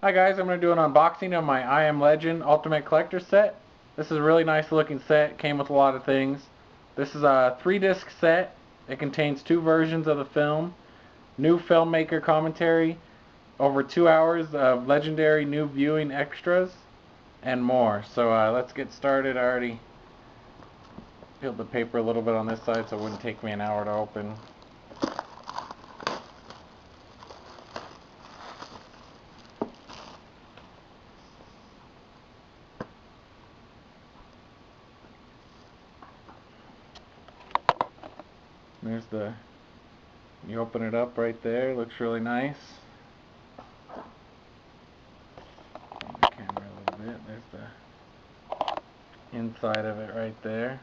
Hi guys, I'm going to do an unboxing of my I Am Legend Ultimate Collector set. This is a really nice looking set, came with a lot of things. This is a 3-disc set. It contains 2 versions of the film, new filmmaker commentary, over 2 hours of legendary new viewing extras, and more. So let's get started. I already peeled the paper a little bit on this side so it wouldn't take me an hour to open. There's you open it up right there, looks really nice. The camera a little bit. There's the inside of it right there.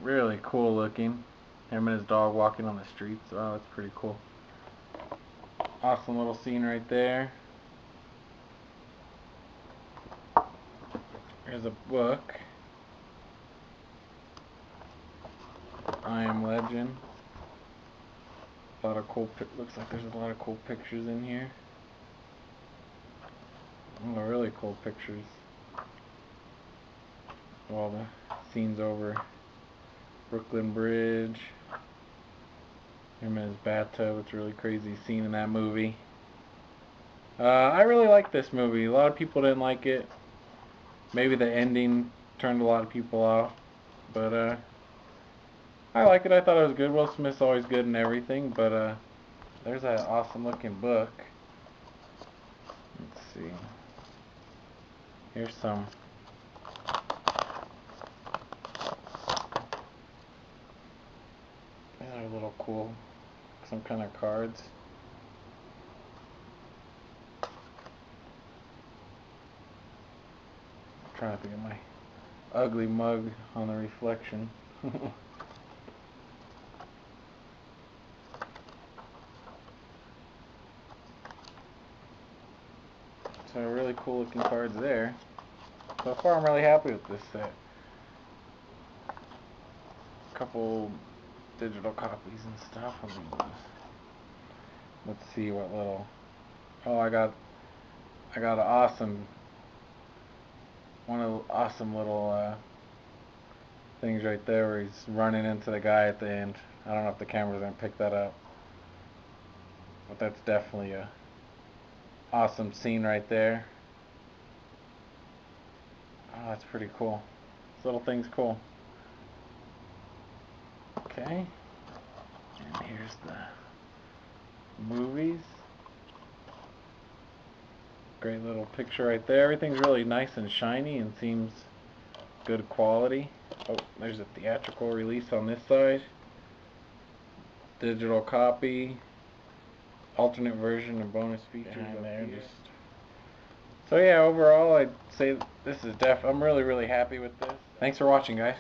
Really cool looking. Him and his dog walking on the streets. Oh, that's pretty cool. Awesome little scene right there. Here's a book. I Am Legend. A lot of cool, looks like there's a lot of cool pictures in here. Oh, really cool pictures. All the scenes over Brooklyn Bridge. Him in his bathtub. It's a really crazy scene in that movie. I really like this movie. A lot of people didn't like it. Maybe the ending turned a lot of people off. But I like it. I thought it was good. Will Smith's always good in everything. But there's that awesome looking book. Let's see. Here's some they're a little cool. Some kind of cards. I'm trying to think of my ugly mug on the reflection. So really cool looking cards there. So far I'm really happy with this set. A couple digital copies and stuff. Let's see what little. Oh, I got an awesome, one of the awesome little things right there where he's running into the guy at the end. I don't know if the camera's gonna pick that up, but that's definitely a awesome scene right there. Oh, that's pretty cool. This little thing's cool. Okay, and here's the movies. Great little picture right there. Everything's really nice and shiny and seems good quality. Oh, there's a theatrical release on this side. Digital copy. Alternate version and bonus features behind there. So yeah, overall I'd say this is I'm really happy with this. Thanks for watching, guys.